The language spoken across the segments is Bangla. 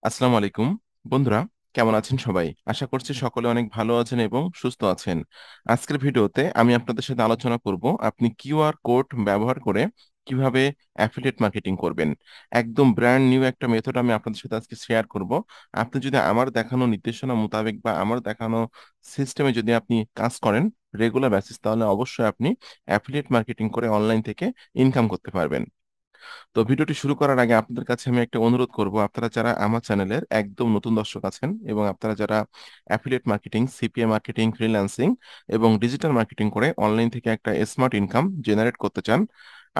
আসসালামু আলাইকুম বন্ধুরা, কেমন আছেন সবাই? আশা করছি সকলে অনেক ভালো আছেন এবং সুস্থ আছেন। আজকের ভিডিওতে আমি আপনাদের সাথে আলোচনা করব আপনি কিউআর কোড ব্যবহার করে কিভাবে অ্যাফিলিয়েট মার্কেটিং করবেন। একদম ব্র্যান্ড নিউ একটা মেথড আমি আপনাদের সাথে আজকে শেয়ার করব। আপনি যদি আমার দেখানো নির্দেশনা মোতাবেক বা আমার দেখানো সিস্টেমে যদি আপনি কাজ করেন রেগুলার বেসিস, তাহলে অবশ্যই আপনি অ্যাফিলিয়েট মার্কেটিং করে অনলাইন থেকে ইনকাম করতে পারবেন। তো ভিডিওটি শুরু করার আগে আপনাদের কাছে আমি একটা অনুরোধ করব, আপনারা যারা আমার চ্যানেলের একদম নতুন দর্শক আছেন এবং আপনারা যারা affiliate marketing, CPA marketing, freelancing এবং ডিজিটাল মার্কেটিং করে অনলাইন থেকে একটা স্মার্ট ইনকাম জেনারেট করতে চান,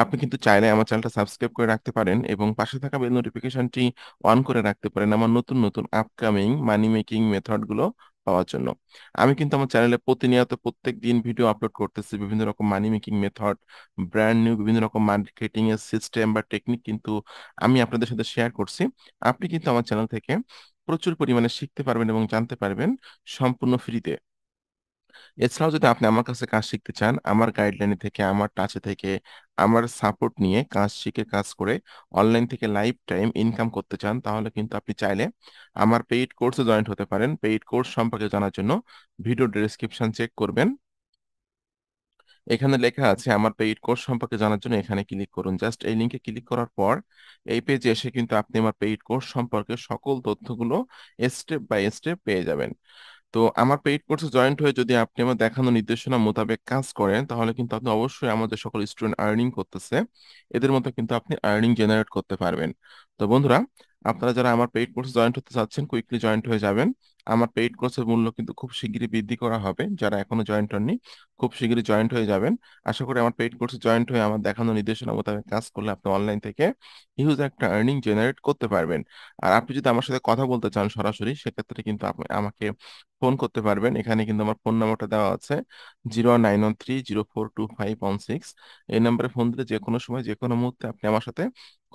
আপনি কিন্তু চাইলে আমার চ্যানেলটা সাবস্ক্রাইব করে রাখতে পারেন এবং পাশে থাকা বেল নোটিফিকেশনটি অন করে রাখতে পারেন আমার নতুন নতুন আপকামিং মানি মেকিং মেথডগুলো পাওয়ার জন্য। আমি কিন্তু আমার চ্যানেলে প্রতিনিয়ত প্রত্যেক দিন ভিডিও আপলোড করতেছি, বিভিন্ন রকম মানি মেকিং মেথড, ব্র্যান্ড নিউ বিভিন্ন রকম মার্কেটিং এর সিস্টেম বা টেকনিক কিন্তু আমি আপনাদের সাথে শেয়ার করছি। আপনি কিন্তু আমার চ্যানেল থেকে প্রচুর পরিমাণে শিখতে পারবেন এবং জানতে পারবেন সম্পূর্ণ ফ্রিতে। এছাড়াও যদি আপনি আমার কাছে কাজ শিখতে চান, আমার গাইডলাইনে থেকে, আমার টাচে থেকে, আমার সাপোর্ট নিয়ে কাজ শিখে কাজ করে অনলাইন থেকে লাইফ টাইম ইনকাম করতে চান, তাহলে কিন্তু আপনি চাইলে আমার পেইড কোর্সে জয়েন্ট হতে পারেন। পেইড কোর্স সম্পর্কে জানার জন্য ভিডিও ডেসক্রিপশন চেক করবেন। এখানে লেখা আছে আমার পেইড কোর্স সম্পর্কে জানার জন্য এখানে ক্লিক করুন। জাস্ট এই লিংকে ক্লিক করার পর এই পেজে এসে কিন্তু আপনি আমার পেইড কোর্স সম্পর্কে সকল তথ্যগুলো স্টেপ বাই স্টেপ পেয়ে যাবেন। তো আমার পেইড কোর্সে জয়েন্ট হয়ে যদি আপনি আমার দেখানো নির্দেশনা মোতাবেক কাজ করেন, তাহলে কিন্তু আপনি অবশ্যই আমাদের সকল স্টুডেন্ট আর্নিং করতেছে, এদের মতো কিন্তু আপনি আর্নিং জেনারেট করতে পারবেন। তো বন্ধুরা, আপনারা যারা আমার পেইড কোর্সে জয়েন্ট হতে চাচ্ছেন কুইকলি জয়েন্ট হয়ে যাবেন। আমার পেইড কোর্সের মূল্য কিন্তু খুব শিগগিরই বৃদ্ধি করা হবে। যারা এখনো জয়েন্ট হননি খুব শিগগিরই জয়েন্ট হয়ে যাবেন। আশা করি আমার পেইড কোর্সে জয়েন্ট হয়ে আমার দেখানো নির্দেশনা মোতাবেক কাজ করলে আপনি অনলাইন থেকে হিউজ একটা আর্নিং জেনারেট করতে পারবেন। আর আপনি যদি আমার সাথে কথা বলতে চান সরাসরি, সেক্ষেত্রে কিন্তু আপনি আমাকে ফোন করতে পারবেন। এখানে কিন্তু আমার ফোন নাম্বারটা দেওয়া আছে 09130425116। এই নাম্বারে ফোন দিলে যে কোনো সময় যে কোনো মুহূর্তে আপনি আমার সাথে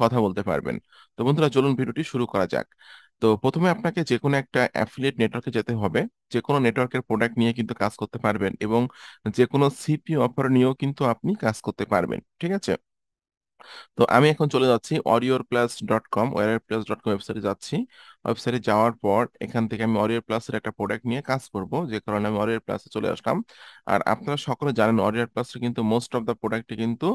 কথা বলতে পারবেন। তো বন্ধুরা, চলুন ভিডিওটি শুরু করা যাক। তো প্রথমে আপনাকে যে কোনো একটা অ্যাফিলিয়েট নেটওয়ার্কে যেতে হবে। যে কোনো নেটওয়ার্কের প্রোডাক্ট নিয়ে কিন্তু কাজ করতে পারবেন এবং যে কোনো সিপি অফার নিয়েও কিন্তু আপনি কাজ করতে পারবেন, ঠিক আছে? তো আমি এখন চলে যাচ্ছি warriorplus.com, warriorplus.com ওয়েবসাইটে যাচ্ছি। ওয়েবসাইটে যাওয়ার পর এখান থেকে আমি ওয়ারিয়র প্লাসের একটা প্রোডাক্ট নিয়ে কাজ করব, যে কারণে আমি ওয়ারিয়র প্লাসে চলে আসলাম। আর আপনারা সকলে জানেন ওয়ারিয়র প্লাসের কিন্তু মোস্ট অফ দ্য প্রোডাক্টই কিন্তু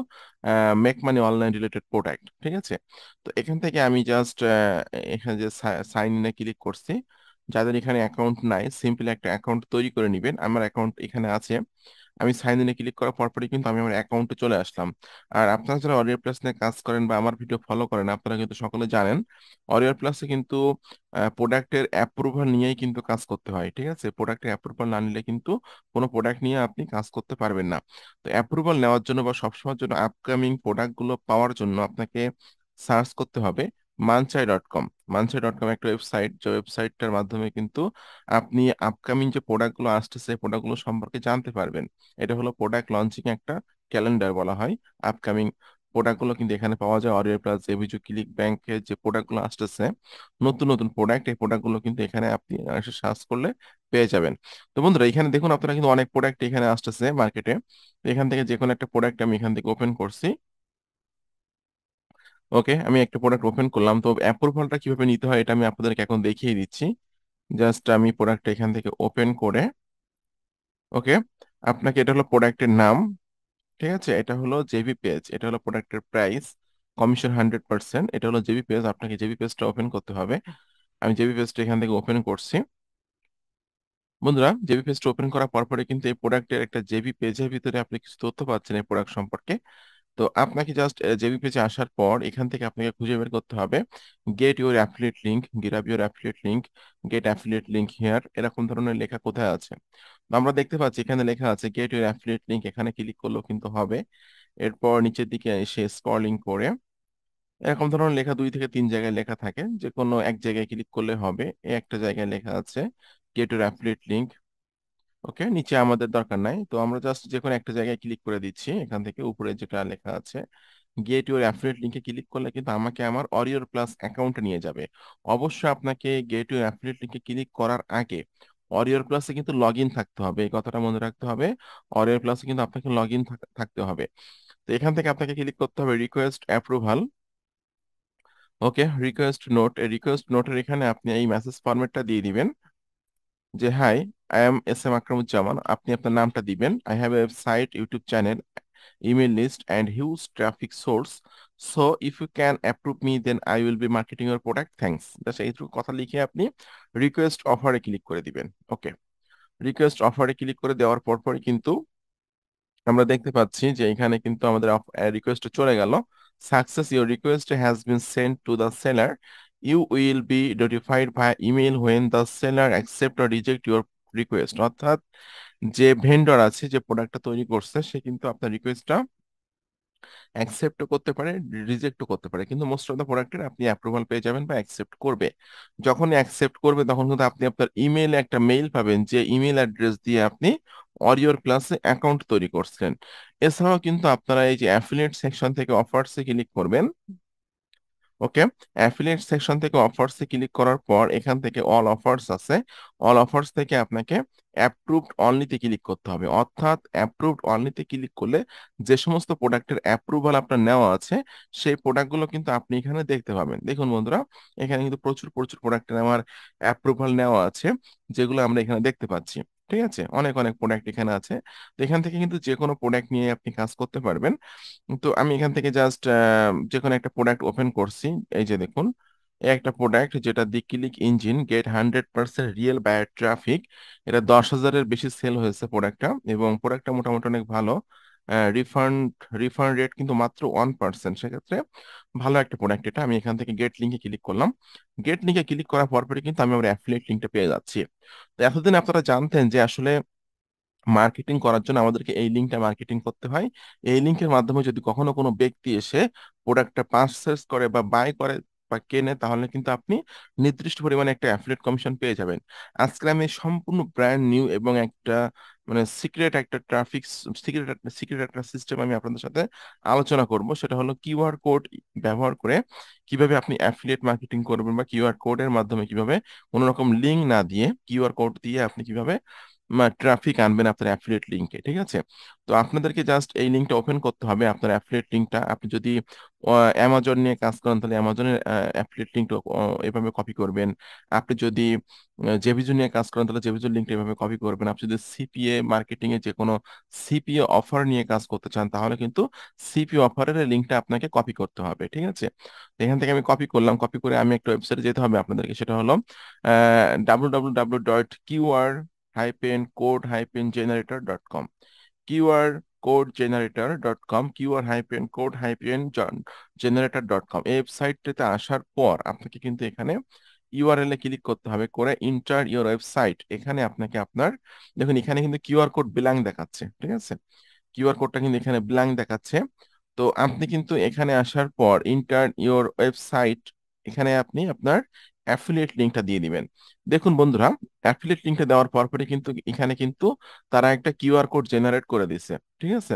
make money online related product, ঠিক আছে? তো এখান থেকে আমি জাস্ট এখানে যে সাইন ইনে ক্লিক করছি। যাদের এখানে অ্যাকাউন্ট নাই, সিম্পলি একটা অ্যাকাউন্ট তৈরি করে নেবেন। আমার অ্যাকাউন্ট এখানে আছে। আমি সাইন ইনে ক্লিক করার পরপরই কিন্তু আমি আমার অ্যাকাউন্টে চলে আসলাম। আর আপনারা যারা অরিয়র প্লাস নিয়ে কাজ করেন বা আমার ভিডিও ফলো করেন, আপনারা কিন্তু সকলে জানেন অরিয়র প্লাসে কিন্তু প্রোডাক্টের অ্যাপ্রুভাল নিয়েই কিন্তু কাজ করতে হয়, ঠিক আছে? প্রোডাক্টের অ্যাপ্রুভাল না নিলে কিন্তু কোনো প্রোডাক্ট নিয়ে আপনি কাজ করতে পারবেন না। তো অ্যাপ্রুভাল নেওয়ার জন্য বা সবসময়ের জন্য আপকামিং প্রোডাক্টগুলো পাওয়ার জন্য আপনাকে সার্চ করতে হবে মানচাই.কম। মানচাই.কম একটা ওয়েবসাইট, যে ওয়েবসাইটটার মাধ্যমে কিন্তু আপনি আপকামিং যে প্রোডাক্টগুলো আসতেছে প্রোডাক্টগুলো সম্পর্কে জানতে পারবেন। এটা হলো প্রোডাক্ট লঞ্চিং একটা ক্যালেন্ডার বলা হয়। আপকামিং প্রোডাক্টগুলো কিন্তু এখানে পাওয়া যায়। অরিয়র প্লাস, জেবিজু, ক্লিক ব্যাংকের যে প্রোডাক্টগুলো আসতেছে, নতুন নতুন প্রোডাক্ট, এই প্রোডাক্টগুলো কিন্তু এখানে আপনি এসে সার্চ করলে পেয়ে যাবেন। তো বন্ধুরা, এখানে দেখুন আপনারা কিন্তু অনেক প্রোডাক্ট এখানে আসতেছে মার্কেটে। এখান থেকে যে কোনো একটা প্রোডাক্ট আমি এখান থেকে ওপেন করছি। ওকে, আমি একটা প্রোডাক্ট ওপেন করলাম। তো অ্যাপ্রুভালটা কিভাবে নিতে হয় এটা আমি আপনাদেরকে এখন দেখিয়ে দিচ্ছি। জাস্ট আমি প্রোডাক্টটা এখান থেকে ওপেন করে, ওকে, আপনাকে, এটা হলো প্রোডাক্টের নাম, ঠিক আছে? এটা হলো জেবি পেজ, এটা হলো প্রোডাক্টের প্রাইস, কমিশন 100%। এটা হলো জেবি পেজ, আপনাকে জেবি পেজটা ওপেন করতে হবে। আমি জেবি পেজটা এখান থেকে ওপেন করছি। বন্ধুরা, জেবি পেজটা ওপেন করার পরপরে কিন্তু এই প্রোডাক্টের একটা জেবি পেজের ভিতরে আপনি কিছু তথ্য পাচ্ছেন এই প্রোডাক্ট সম্পর্কে। তো আপনাকে জাস্ট জেবি পেজে আসার পর এখান থেকে আপনাকে খুঁজে বের করতে হবে get your affiliate link, get up your affiliate link, get affiliate link here, এরকম ধরনের লেখা কোথায় আছে? তো আমরা দেখতে পাচ্ছি এখানে লেখা আছে গেট ইউর অ্যাফিলিয়েট লিংক, এখানে ক্লিক করলেও কিন্তু হবে। এরপর নিচের দিকে এসে স্ক্রলিং করে এরকম ধরনের লেখা 2 থেকে 3 জায়গায় লেখা থাকে, যে কোনো এক জায়গায় ক্লিক করলে হবে। এই একটা জায়গায় লেখা আছে গেট ইউর অ্যাফিলিয়েট লিংক। ওকে, নিচে আমাদের দরকার নাই, তো আমরা জাস্ট যে কোনো একটা জায়গায় ক্লিক করে দিচ্ছি। এখান থেকে উপরে যেটা লেখা আছে গেট ইউর অ্যাফিলিয়েট লিংকে ক্লিক করলে কিন্তু আমাকে আমার অরিয়র প্লাস অ্যাকাউন্টে নিয়ে যাবে। অবশ্যই আপনাকে গেট ইউর অ্যাফিলিয়েট লিংকে ক্লিক করার আগে অরিয়র প্লাসে কিন্তু লগ ইন থাকতে হবে, এই কথাটা মনে রাখতে হবে। অরিয়র প্লাসে কিন্তু আপনাকে লগ ইন থাকতে হবে। তো এখান থেকে আপনাকে ক্লিক করতে হবে request approval. Okay, request note, এই রিকোয়েস্ট নোটের এখানে আপনি এই মেসেজ ফরম্যাটটা দিয়ে দিবেন যে hi, I am S M Akramuzzaman. আপনি আপনার নামটা দিবেন। I have a website, YouTube channel, email list and huge traffic source, so if you can approve me then I will be marketing your product, thanks। Just এইটুকু কথা লিখে আপনি রিকোয়েস্ট অফারে ক্লিক করে দিবেন। ওকে, রিকোয়েস্ট অফারে ক্লিক করে দেওয়ার পরপরই কিন্তু আমরা দেখতে পাচ্ছি যে এখানে কিন্তু আমাদের রিকোয়েস্ট চলে গেল। Success, your request has been send to the seller, you will be notified by email when the seller accept or reject your request. অর্থাৎ যে ভেন্ডর আছে, যে প্রোডাক্টটা তৈরি করছে, সে কিন্তু আপনার রিকোয়েস্টটা অ্যাকসেপ্টও করতে পারে, রিজেক্টও করতে পারে, কিন্তু মোস্ট অফ দ্য প্রোডাক্টের আপনি অ্যাপ্রুভাল পেয়ে যাবেন বা অ্যাকসেপ্ট করবে। যখন অ্যাকসেপ্ট করবে তখন কিন্তু আপনি আপনার ইমেইলে একটা মেইল পাবেন, যে ইমেল অ্যাড্রেস দিয়ে আপনি অরিওর প্লাসে অ্যাকাউন্ট তৈরি করছেন। এছাড়াও কিন্তু আপনারা এই যে অ্যাফিলিয়েট সেকশন থেকে অফার্সে ক্লিক করবেন। ওকে, অ্যাফিলিয়েট সেকশন থেকে অফার্সে ক্লিক করার পর এখান থেকে অল অফার্স আছে, অল অফার্স থেকে আপনাকে অ্যাপ্রুভড অনলিতে ক্লিক করতে হবে। অর্থাৎ অ্যাপ্রুভড অনলিতে ক্লিক করলে যে সমস্ত প্রোডাক্টের অ্যাপ্রুভাল আপনার নেওয়া আছে, সেই প্রোডাক্টগুলো কিন্তু আপনি এখানে দেখতে পাবেন। দেখুন বন্ধুরা, এখানে কিন্তু প্রচুর প্রচুর প্রোডাক্টের আমার অ্যাপ্রুভাল নেওয়া আছে, যেগুলো আমরা এখানে দেখতে পাচ্ছি। ঠিক আছে, অনেক অনেক প্রোডাক্ট এখানে আছে। তো এখান থেকে কিন্তু যে কোনো প্রোডাক্ট নিয়ে আপনি কাজ করতে পারবেন। তো আমি এখান থেকে জাস্ট যে কোনো একটা প্রোডাক্ট ওপেন করছি। এই যে দেখুন, এই একটা প্রোডাক্ট যেটা the click engine get 100% real buyer traffic. এটা 10,000-এর বেশি সেল হয়েছে প্রোডাক্টটা, এবং প্রোডাক্টটা মোটামুটি অনেক ভালো। রিফান্ড রিফান্ড রেট কিন্তু মাত্র 1%। সেক্ষেত্রে ভালো একটা প্রোডাক্ট এটা। আমি এখান থেকে গেট লিঙ্কে ক্লিক করলাম। গেট লিঙ্কে ক্লিক করার পরপরই কিন্তু আমি আমার অ্যাফিলিয়েট লিঙ্কটা পেয়ে যাচ্ছি। তো এতদিন আপনারা জানতেন যে আসলে মার্কেটিং করার জন্য আমাদেরকে এই লিঙ্কটা মার্কেটিং করতে হয়। এই লিঙ্কের মাধ্যমে যদি কখনো কোনো ব্যক্তি এসে প্রোডাক্টটা পারচেস করে বা বাই করে বা কেনে, তাহলে কিন্তু আপনি নির্দিষ্ট পরিমাণে একটা অ্যাফিলিয়েট কমিশন পেয়ে যাবেন। আজকে আমি সম্পূর্ণ ব্র্যান্ড নিউ এবং একটা মানে সিক্রেট একটা ট্রাফিক সিক্রেট সিক্রেট একটা সিস্টেম আমি আপনাদের সাথে আলোচনা করব। সেটা হলো কিউআর কোড ব্যবহার করে কিভাবে আপনি অ্যাফিলিয়েট মার্কেটিং করবেন, বা কিউআর কোডের মাধ্যমে কিভাবে কোনো রকম লিঙ্ক না দিয়ে কিউআর কোড দিয়ে আপনি কিভাবে ট্রাফিক আনবেন আপনার অ্যাফিলিয়েট লিঙ্কে। ঠিক আছে, তো আপনাদেরকে জাস্ট এই লিঙ্কটা ওপেন করতে হবে, আপনার অ্যাফিলিয়েট লিঙ্কটা। আপনি যদি অ্যামাজন নিয়ে কাজ করেন তাহলে অ্যামাজনের অ্যাফিলিয়েট লিঙ্কটা এভাবে কপি করবেন। আপনি যদি জেভিজো নিয়ে কাজ করেন তাহলে জেভিজোর লিঙ্কটা এভাবে কপি করবেন। আপনি যদি সিপিএ মার্কেটিং এ যে কোনো সিপিএ অফার নিয়ে কাজ করতে চান, তাহলে কিন্তু সিপিএ অফারের লিঙ্কটা আপনাকে কপি করতে হবে। ঠিক আছে, তো এখান থেকে আমি কপি করলাম। কপি করে আমি একটা ওয়েবসাইটে যেতে হবে আপনাদেরকে, সেটা হলো www.qr-code-generator.com, qr-code-generator.com, qr-code-generator.com। এই ওয়েবসাইটটিতে আসার পর আপনাকে কিন্তু এখানে ইউআরএল এ ক্লিক করতে হবে, করে ইন্টার ইউর ওয়েবসাইট। এখানে আপনাকে আপনার দেখুন, এখানে কিন্তু কিউআর কোড ব্ল্যাঙ্ক দেখাচ্ছে। ঠিক আছে, কিউআর কোডটা কিন্তু এখানে ব্ল্যাঙ্ক দেখাচ্ছে। তো আপনি কিন্তু এখানে আসার পর ইন্টার ইওর ওয়েবসাইট, এখানে আপনি আপনার অ্যাফিলিয়েট লিঙ্কটা দিয়ে দিবেন। দেখুন বন্ধুরা, অ্যাফিলিয়েট লিঙ্কটা দেওয়ার পরপরই কিন্তু এখানে কিন্তু তারা একটা কিউআর কোড জেনারেট করে দিছে। ঠিক আছে,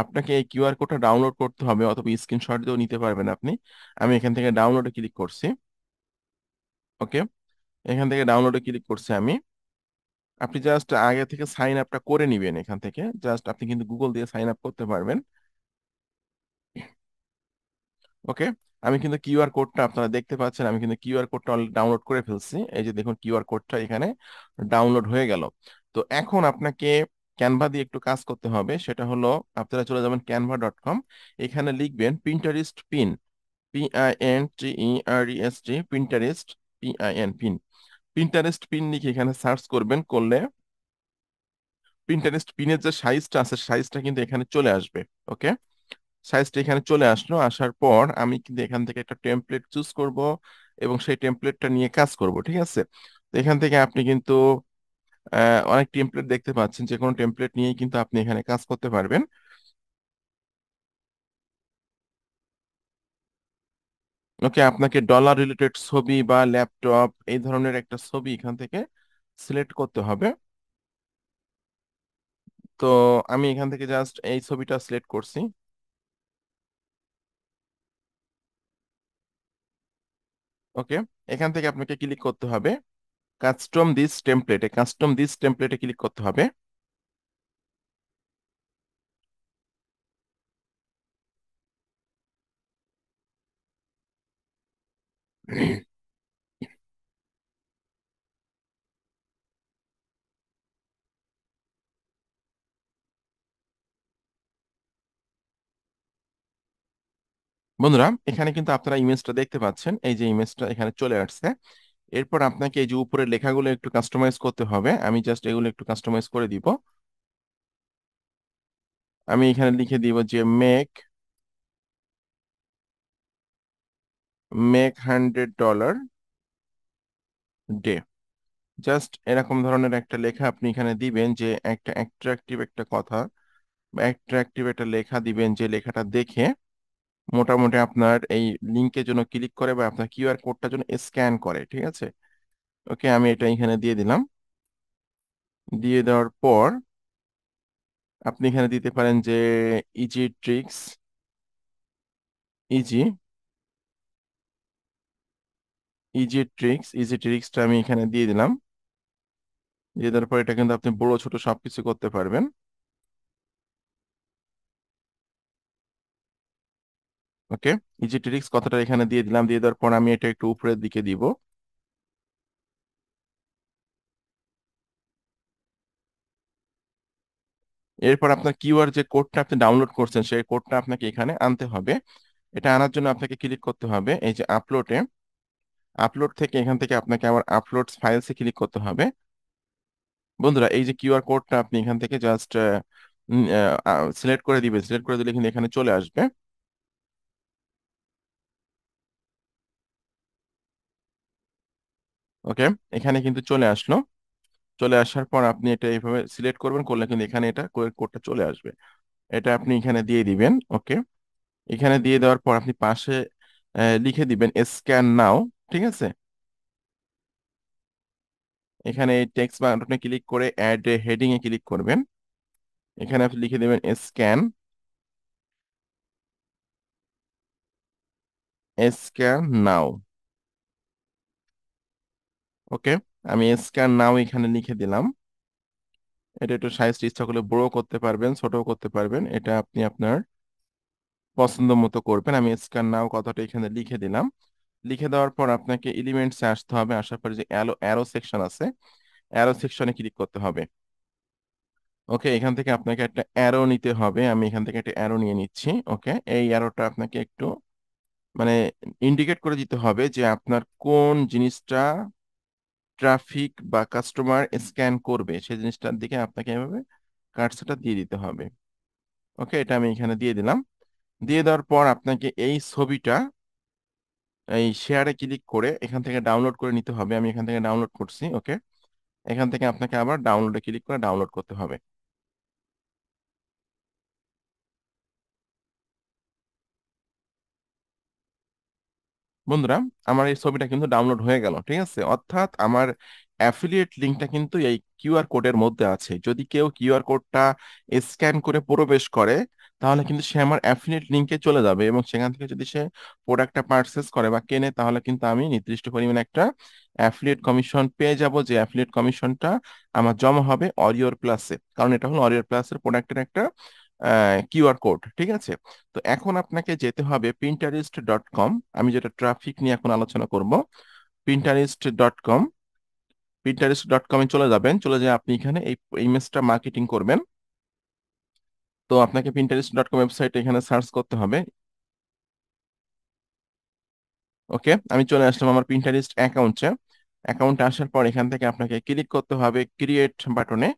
আপনাকে এই কিউআর কোডটা ডাউনলোড করতে হবে, অথবা স্ক্রিনশট দিয়েও নিতে পারবেন আপনি। আমি এখান থেকে ডাউনলোডে ক্লিক করছি। ওকে, এখান থেকে ডাউনলোডে ক্লিক করছি আমি। আপনি জাস্ট আগে থেকে সাইন আপটা করে নিবেন। এখান থেকে জাস্ট আপনি কিন্তু গুগল দিয়ে সাইন আপ করতে পারবেন। ওকে, আমি কিন্তু কিউআর কোডটা আপনারা দেখতে পাচ্ছেন, আমি কিন্তু কিউআর কোডটা অলরেডি ডাউনলোড করে ফেলছি। এই যে দেখুন, কিউআর কোডটা এখানে ডাউনলোড হয়ে গেল। তো এখন আপনাকে ক্যানভা দিয়ে একটু কাজ করতে হবে। সেটা হলো আপনারা চলে যাবেন canva.com, এখানে লিখবেন Pinterest pin, PINTEREST, Pinterest, pin. Pinterest pin লিখে এখানে সার্চ করবেন, করলে পিন্টারেস্ট পিনের যে সাইজটা আছে, সাইজটা কিন্তু এখানে চলে আসবে। ওকে, সাইজটা এখানে চলে আসলো। আসার পর আমি কিন্তু এখান থেকে একটা টেমপ্লেট চুজ করব এবং সেই টেমপ্লেটটা নিয়ে কাজ করব। ঠিক আছে, তো এখান থেকে আপনি কিন্তু অনেক টেমপ্লেট দেখতে পাচ্ছেন, যে কোনো টেমপ্লেট নিয়েই কিন্তু আপনি এখানে কাজ করতে পারবেন। ওকে, আপনাকে ডলার রিলেটেড ছবি বা ল্যাপটপ এই ধরনের একটা ছবি এখান থেকে সিলেক্ট করতে হবে। তো আমি এখান থেকে জাস্ট এই ছবিটা সিলেক্ট করছি। ওকে, এখান থেকে আপনাকে ক্লিক করতে হবে কাস্টম দিস টেমপ্লেটে ক্লিক করতে হবে। বন্ধুরা এখানে কিন্তু আপনারা ইমেজটা দেখতে পাচ্ছেন, এই যে ইমেজটা এখানে চলে আসছে। এরপর আপনাকে এই যে উপরের লেখাগুলো একটু কাস্টমাইজ করতে হবে, আমি জাস্ট এগুলো একটু কাস্টমাইজ করে দিব। আমি এখানে লিখে দিব যে মেক $100 ডে। জাস্ট এরকম ধরনের একটা লেখা আপনি এখানে দিবেন, যে একটা অ্যাট্রাকটিভ একটা কথা বা অ্যাট্রাকটিভ একটা লেখা দিবেন, যে লেখাটা দেখে মোটামুটি আপনার এই লিঙ্কের জন্য ক্লিক করে বা আপনার কিউআর কোডটার জন্য স্ক্যান করে। ঠিক আছে, ওকে, আমি এটা এখানে দিয়ে দিলাম। দিয়ে দেওয়ার পর আপনি এখানে দিতে পারেন যে ইজি ট্রিক্স, ইজি ইজি ট্রিক্সটা আমি এখানে দিয়ে দিলাম। দিয়ে দেওয়ার পর এটা কিন্তু আপনি বড় ছোট সবকিছু করতে পারবেন। ওকে, ইজি ট্রিক্স কথাটা এখানে দিয়ে দিলাম। দিয়ে দেওয়ার পর আমি এটা একটু উপরের দিকে দিব। এরপর আপনার কিউআর যে কোডটা আপনি ডাউনলোড করছেন সেই কোডটা আপনাকে এখানে আনতে হবে। এটা আনার জন্য আপনাকে ক্লিক করতে হবে এই যে আপলোডে। আপলোড থেকে এখান থেকে আপনাকে আবার আপলোড ফাইলসে ক্লিক করতে হবে। বন্ধুরা এই যে কিউআর কোডটা আপনি এখান থেকে জাস্ট সিলেক্ট করে দিবেন। সিলেক্ট করে দিলে কিন্তু এখানে চলে আসবে। ওকে, এখানে কিন্তু চলে আসলো। চলে আসার পর আপনি এটা এইভাবে সিলেক্ট করবেন, করলে কিন্তু এখানে এটা কোডটা চলে আসবে। এটা আপনি এখানে দিয়ে দিবেন। ওকে, এখানে দিয়ে দেওয়ার পর আপনি পাশে লিখে দিবেন স্ক্যান নাও। ঠিক আছে, এখানে টেক্সট বাটনে ক্লিক করে অ্যাড হেডিং এ ক্লিক করবেন। এখানে আপনি লিখে দেবেন স্ক্যান নাও। ওকে, আমি স্ক্যান নাও এখানে লিখে দিলাম। এটা একটু সাইজ ইচ্ছা করলে বড় করতে পারবেন, ছোটও করতে পারবেন, এটা আপনি আপনার পছন্দ মতো করবেন। আমি স্ক্যান নাও কথাটা এখানে লিখে দিলাম। লিখে দেওয়ার পর আপনাকে এলিমেন্টসে আসতে হবে। আসার পরে যে অ্যারো সেকশন আছে, অ্যারো সেকশনে ক্লিক করতে হবে। ওকে, এখান থেকে আপনাকে একটা অ্যারো নিতে হবে। আমি এখান থেকে একটা অ্যারো নিয়ে নিচ্ছি। ওকে, এই অ্যারোটা আপনাকে একটু মানে ইন্ডিকেট করে দিতে হবে যে আপনার কোন জিনিসটা ট্রাফিক বা কাস্টমার স্ক্যান করবে, সেই জিনিসটার দিকে আপনাকে এভাবে কার্সরটা দিয়ে দিতে হবে। ওকে, এটা আমি এখানে দিয়ে দিলাম। দিয়ে দেওয়ার পর আপনাকে এই ছবিটা এই শেয়ারে ক্লিক করে এখান থেকে ডাউনলোড করে নিতে হবে। আমি এখান থেকে ডাউনলোড করছি। ওকে, এখান থেকে আপনাকে আবার ডাউনলোডে ক্লিক করে ডাউনলোড করতে হবে। বন্ধুরা আমার এই ছবিটা কিন্তু ডাউনলোড হয়ে গেল। ঠিক আছে, অর্থাৎ আমার অ্যাফিলিয়েট লিঙ্কটা কিন্তু এই কিউআর কোডের মধ্যে আছে। যদি কেউ কিউআর কোডটা স্ক্যান করে প্রবেশ করে তাহলে কিন্তু সে আমার অ্যাফিলিয়েট লিঙ্কে চলে যাবে, এবং সেখান থেকে যদি সে প্রোডাক্টটা পারচেস করে বা কেনে তাহলে কিন্তু আমি নির্দিষ্ট পরিমাণে একটা অ্যাফিলিয়েট কমিশন পেয়ে যাব, যে অ্যাফিলিয়েট কমিশনটা আমার জমা হবে অরিওর প্লাসে, কারণ এটা হলো অরিওর প্লাসের প্রোডাক্টের একটা কিউআর কোড। ঠিক আছে, তো এখন আপনাকে যেতে হবে pinterest.com। আমি যেটা ট্রাফিক নিয়ে এখন আলোচনা করব, pinterest.com। pinterest.com এ চলে যাবেন। চলে যেয়ে আপনি এখানে এই ইমেজটা মার্কেটিং করবেন। তো আপনাকে pinterest.com ওয়েবসাইটে এখানে সার্চ করতে হবে। ওকে, আমি চলে আসলাম আমার পিন্টারেস্ট অ্যাকাউন্টে। অ্যাকাউন্টে আসার পর এখান থেকে আপনাকে ক্লিক করতে হবে ক্রিয়েট বাটনে।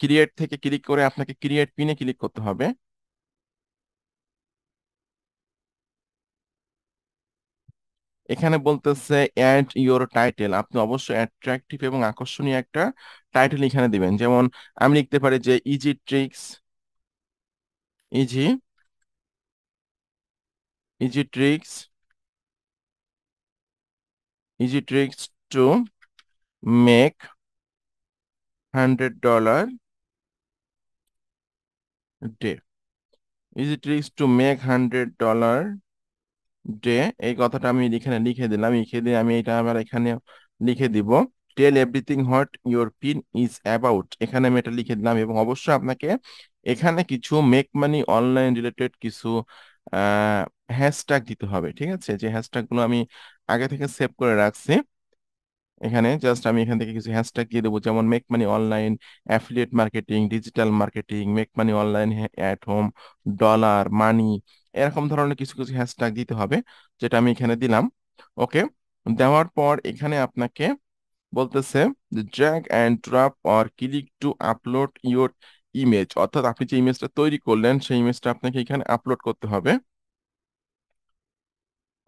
ক্রিয়েট থেকে ক্লিক করে আপনাকে ক্রিয়েট পিনে ক্লিক করতে হবে। এখানে বলতেছে অ্যাড ইওর টাইটেল। আপনি অবশ্যই অ্যাট্রাকটিভ এবং আকর্ষণীয় একটা টাইটেল এখানে দিবেন। যেমন আমি লিখতে পারি যে easy tricks, easy easy tricks easy tricks to make $100 day. Easy tricks to make $100 day, এই কথাটা আমি এখানে লিখে দিলাম। লিখে দিয়ে আমি এটা আবার এখানে লিখে দিব tell everything what your pin is about. এখানে আমি এটা লিখে দিলাম, এবং অবশ্যই আপনাকে এখানে কিছু মেক মানি অনলাইন রিলেটেড কিছু হ্যাশট্যাগ দিতে হবে। ঠিক আছে, যে হ্যাশট্যাগ গুলো আমি আগে থেকে সেভ করে রাখছি। এখানে জাস্ট আমি এখান থেকে কিছু হ্যাশট্যাগ দিয়ে দেবো, যেমন make money online, affiliate marketing, digital marketing, make money online, at home, dollar, money, এরকম ধরনের কিছু কিছু হ্যাশট্যাগ দিতে হবে, যেটা আমি এখানে দিলাম। ওকে, দেওয়ার পর এখানে আপনাকে বলতেছে যে drag and drop or click to upload your image, অর্থাৎ আপনি যে ইমেজটা তৈরি করলেন সেই ইমেজটা আপনাকে এখানে আপলোড করতে হবে।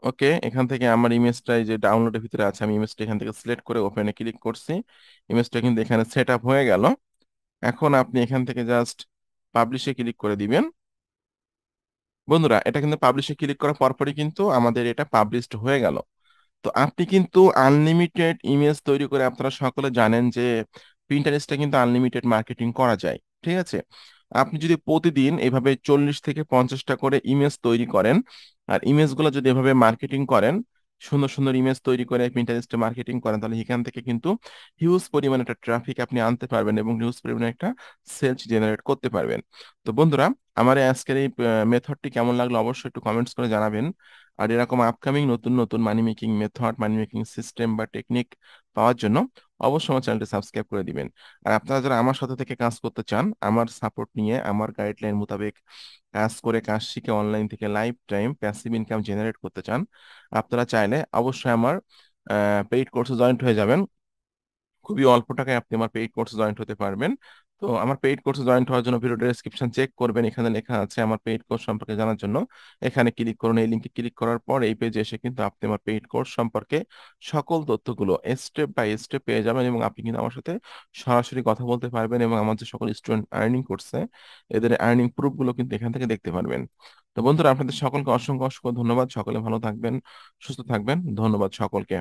ওকে, এখান থেকে আমার ইমেজটা এই যে ডাউনলোডের ভিতরে আছে, আমি ইমেজটা এখান থেকে সিলেক্ট করে ওপেনে ক্লিক করছি। ইমেজটা কিন্তু এখানে সেট আপ হয়ে গেল। এখন আপনি এখান থেকে জাস্ট পাবলিশে ক্লিক করে দিবেন। বন্ধুরা, এটা কিন্তু পাবলিশে ক্লিক করার পরপরই কিন্তু আমাদের এটা পাবলিশড হয়ে গেল। তো আপনি কিন্তু আনলিমিটেড ইমেজ তৈরি করে, আপনারা সকলে জানেন যে পিন্টারেস্টে কিন্তু আনলিমিটেড মার্কেটিং করা যায়, ঠিক আছে? আপনি যদি প্রতিদিন এভাবে 40 থেকে 50টা করে ইমেজ তৈরি করেন, আর ইমেজগুলো যদি এভাবে মার্কেটিং করেন, সুন্দর সুন্দর ইমেজ তৈরি করে পিন্টারেস্টে মার্কেটিং করেন, তাহলে এখান থেকে কিন্তু হিউজ পরিমাণে একটা ট্রাফিক আপনি আনতে পারবেন এবং হিউজ পরিমাণে একটা সেলস জেনারেট করতে পারবেন। তো বন্ধুরা, আমার এই আজকের এই মেথডটি কেমন লাগলো অবশ্যই একটু কমেন্টস করে জানাবেন। আর এরকম আপকামিং নতুন নতুন মানি মেকিং মেথড, মানি মেকিং সিস্টেম বা টেকনিক পাওয়ার জন্য অবশ্যই আমার চ্যানেলটি সাবস্ক্রাইব করে দিবেন। আর আপনারা যারা আমার সাথে থেকে কাজ করতে চান, আমার সাপোর্ট নিয়ে আমার গাইডলাইন মোতাবেক কাজ করে, কাজ শিখে অনলাইন থেকে life time passive income generate করতে চান, আপনারা চাইলে অবশ্যই আমার পেইড কোর্সে জয়েন্ট হয়ে যাবেন। খুবই অল্প টাকায় আপনি আমার পেইড কোর্সে জয়েন্ট হতে পারবেন। তো আমার পেইড কোর্সে জয়েন্ট হওয়ার জন্য ভিডিও ডেসক্রিপশন চেক করবেন, এখানে লেখা আছে আমার পেইড কোর্স সম্পর্কে জানার জন্য। এখানে ক্লিক করুন, এই লিঙ্কে ক্লিক করার পর এই পেজে এসে কিন্তু আপনি আমার পেইড কোর্স সম্পর্কে সকল তথ্যগুলো স্টেপ বাই স্টেপ পেয়ে যাবেন, এবং আপনি কিন্তু আমার সাথে সরাসরি কথা বলতে পারবেন, এবং আমার যে সকল স্টুডেন্ট আর্নিং করছে এদের আর্নিং প্রুফগুলো কিন্তু এখান থেকে দেখতে পারবেন। তো বন্ধুরা, আপনাদের সকলকে অসংখ্য অসংখ্য ধন্যবাদ। সকলে ভালো থাকবেন, সুস্থ থাকবেন। ধন্যবাদ সকলকে।